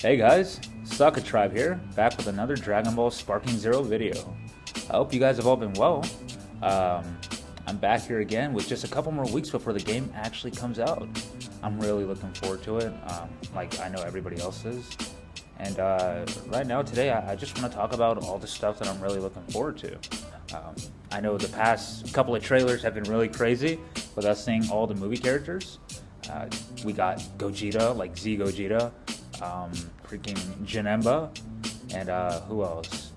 Hey guys, Sokka Tribe here, back with another Dragon Ball Sparking Zero video. I hope you guys have all been well. Um, I'm back here again with just a couple more weeks before the game actually comes out. I'm really looking forward to it, like I know everybody else is. And right now, today, I just want to talk about all the stuff that I'm really looking forward to. I know the past couple of trailers have been really crazy with us seeing all the movie characters. We got Gogeta, like Z Gogeta, freaking Janemba, and who else?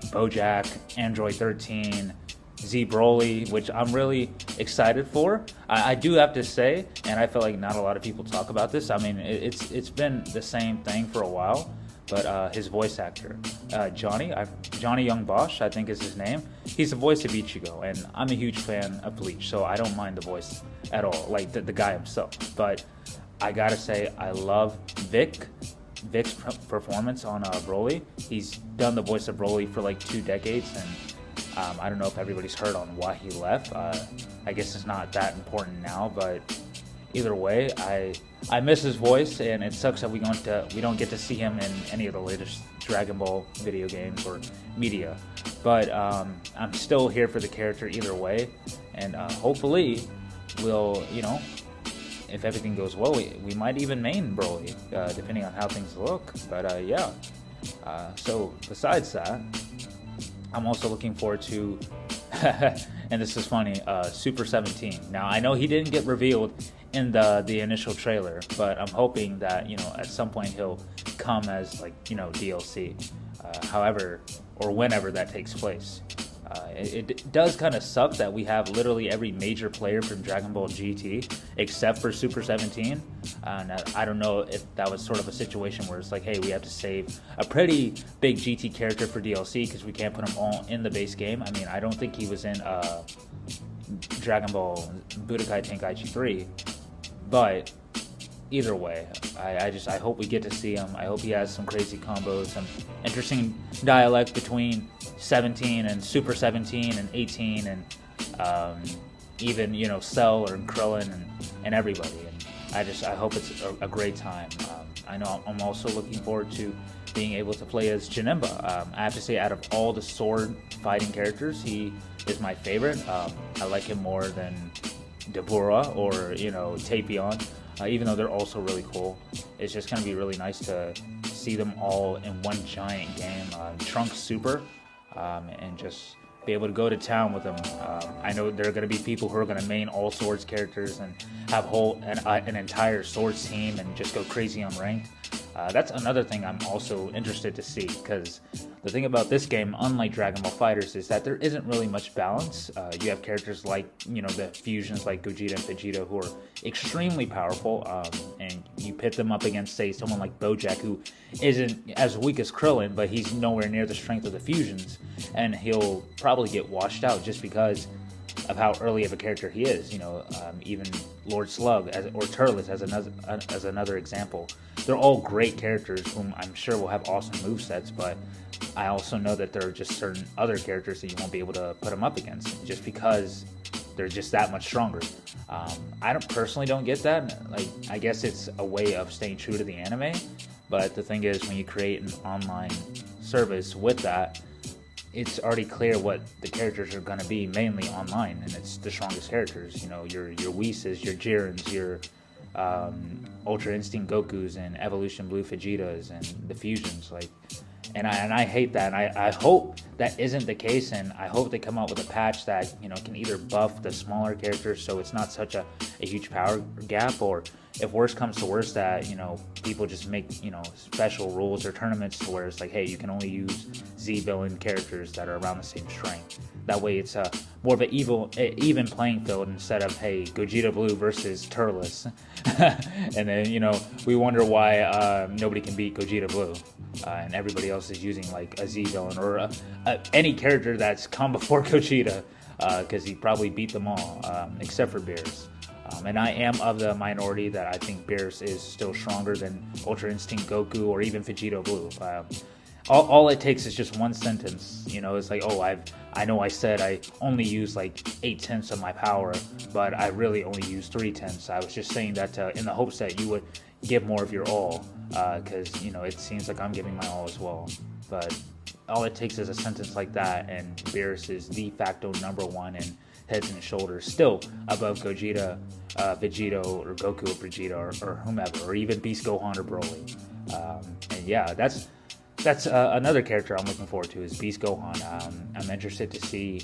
Bojack, Android 13, Z Broly, which I'm really excited for. I do have to say, and I feel like not a lot of people talk about this. I mean, it's been the same thing for a while, but his voice actor, Johnny Young Bosch, I think is his name. He's the voice of Ichigo, and I'm a huge fan of Bleach, so I don't mind the voice at all, like the guy himself. But I gotta say, I love Vic's performance on Broly. He's done the voice of Broly for like 2 decades, and I don't know if everybody's heard on why he left. I guess it's not that important now, but either way, I miss his voice, and it sucks that we don't get to see him in any of the latest Dragon Ball video games or media. But I'm still here for the character either way, and hopefully we'll, if everything goes well, we might even main Broly, depending on how things look. But yeah. So besides that, I'm also looking forward to, and this is funny, Super 17. Now I know he didn't get revealed in the initial trailer, but I'm hoping that at some point he'll come as DLC, however or whenever that takes place. It does kind of suck that we have literally every major player from Dragon Ball GT except for Super 17. And I don't know if that was sort of a situation where it's like, hey, we have to save a pretty big GT character for DLC because we can't put them all in the base game. I mean, I don't think he was in Dragon Ball Budokai Tenkaichi 3, but either way, I hope we get to see him. I hope he has some crazy combos, some interesting dialect between 17 and Super 17 and 18 and even Cell or Krillin and everybody. And I hope it's a great time. I know I'm also looking forward to being able to play as Janemba. I have to say, out of all the sword fighting characters, he is my favorite. I like him more than Deborah or Tapion. Even though they're also really cool. It's just going to be really nice to see them all in one giant game. Trunks Super, and just be able to go to town with them. I know there are going to be people who are going to main all swords characters and have an entire swords team and just go crazy on ranked. That's another thing I'm also interested to see, because the thing about this game, unlike Dragon Ball FighterZ, is that there isn't really much balance. You have characters like, the fusions like Gogeta and Vegeta who are extremely powerful, and you pit them up against, say, someone like Bojack, who isn't as weak as Krillin, but he's nowhere near the strength of the fusions, and he'll probably get washed out just because of how early of a character he is. Even Lord Slug or Turles as another example. They're all great characters whom I'm sure will have awesome movesets, but I also know that there are just certain other characters that you won't be able to put them up against just because they're just that much stronger. I don't get that. Like, I guess it's a way of staying true to the anime, but the thing is, when you create an online service with that, it's already clear what the characters are going to be mainly online, and it's the strongest characters. Your Whis, your Jirens, your Ultra Instinct Gokus, and Evolution Blue Vegetas, and the fusions. And I hate that. And I hope that isn't the case, and I hope they come out with a patch that can either buff the smaller characters so it's not such a huge power gap, or if worse comes to worse, that people just make special rules or tournaments to where it's like, hey, you can only use Z villain characters that are around the same strength. That way it's more of an even playing field instead of, hey, Gogeta Blue versus Turles. And then we wonder why nobody can beat Gogeta Blue, and everybody else is using like a Z villain or any character that's come before Gogeta, because he probably beat them all except for Beerus. And I am of the minority that I think Beerus is still stronger than Ultra Instinct Goku or even Vegeta Blue. All it takes is just one sentence. It's like, oh, I know I said I only use like 8/10 of my power, but I really only use 3/10. I was just saying that in the hopes that you would give more of your all. because it seems like I'm giving my all as well. But all it takes is a sentence like that, and Beerus is de facto #1 and heads and shoulders still above Gogeta, Vegito, or Goku or Vegeta, or whomever, or even Beast Gohan or Broly. And yeah, that's another character I'm looking forward to is Beast Gohan. I'm interested to see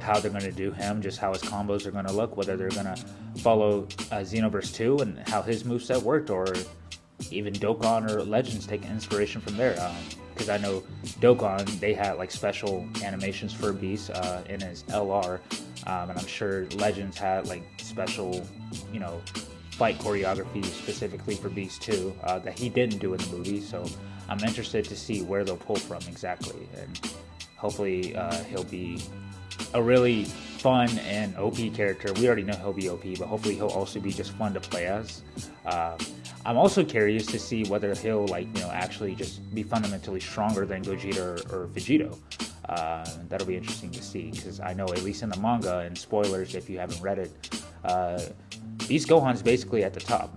how they're going to do him, just how his combos are going to look, whether they're going to follow Xenoverse 2 and how his moveset worked, or even Dokkan or Legends taking inspiration from there. Because I know Dokkan, they had like special animations for Beast in his LR, and I'm sure Legends had like special, fight choreography specifically for Beast too, that he didn't do in the movie. So I'm interested to see where they'll pull from exactly, and hopefully he'll be a really fun and OP character. We already know he'll be OP, but hopefully he'll also be just fun to play as. I'm also curious to see whether he'll actually just be fundamentally stronger than Gogeta or Vegito. That'll be interesting to see, because I know at least in the manga, and spoilers if you haven't read it, Beast Gohan's basically at the top.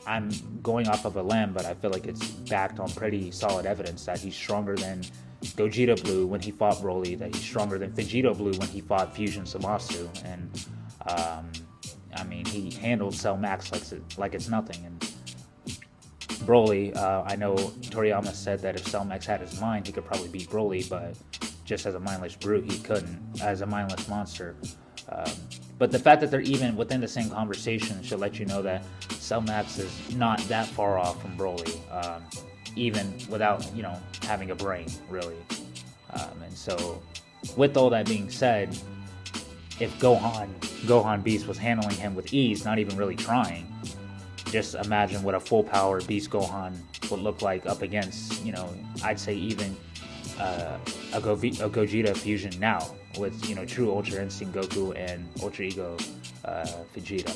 I'm going off of a limb, but I feel like it's backed on pretty solid evidence that he's stronger than Gogeta Blue when he fought Broly, that he's stronger than Vegito Blue when he fought Fusion Zamasu, and he handled Cell Max like it's nothing. And Broly, I know Toriyama said that if Cell Max had his mind, he could probably beat Broly, but just as a mindless brute, he couldn't, as a mindless monster. But the fact that they're even within the same conversation should let you know that Cell Max is not that far off from Broly, even without, having a brain, really. And so, with all that being said, if Gohan Beast was handling him with ease, not even really trying, just imagine what a full power Beast Gohan would look like up against, I'd say even a Gogeta fusion now with, true Ultra Instinct Goku and Ultra Ego Vegeta.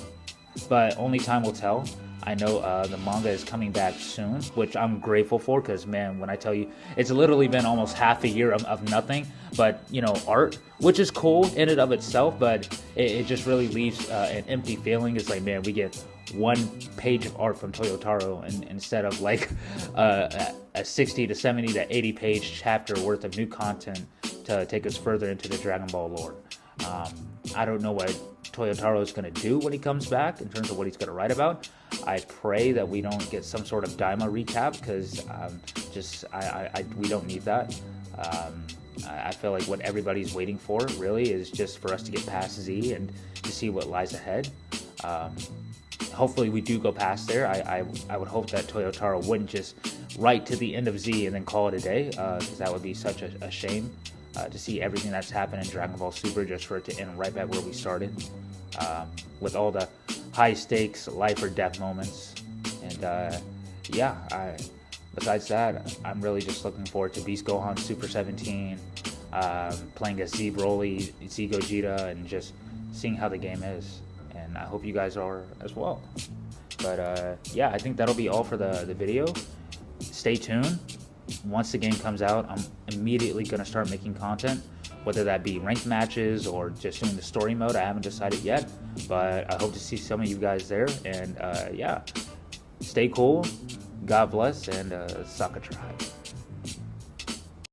But only time will tell. I know the manga is coming back soon, which I'm grateful for, because, man, when I tell you, it's literally been almost half a year of nothing but, art, which is cool in and of itself, but it just really leaves an empty feeling. It's like, man, we get one page of art from Toyotaro instead of like a 60 to 70 to 80 page chapter worth of new content to take us further into the Dragon Ball lore. I don't know what Toyotaro is going to do when he comes back in terms of what he's going to write about. I pray that we don't get some sort of Daima recap, because we don't need that. I feel like what everybody's waiting for really is just for us to get past Z and to see what lies ahead. Hopefully we do go past there. I would hope that Toyotaro wouldn't just write to the end of Z and then call it a day, because that would be such a shame. To see everything that's happened in Dragon Ball Super, just for it to end right back where we started, with all the high stakes life or death moments. And besides that, I'm really just looking forward to Beast Gohan Super 17, playing as Z Broly, Z Gogeta, and just seeing how the game is. And I hope you guys are as well. But I think that'll be all for the video. Stay tuned. Once the game comes out, I'm immediately going to start making content, whether that be ranked matches or just doing the story mode. I haven't decided yet, but I hope to see some of you guys there. And stay cool, God bless, and Sokka Tribe.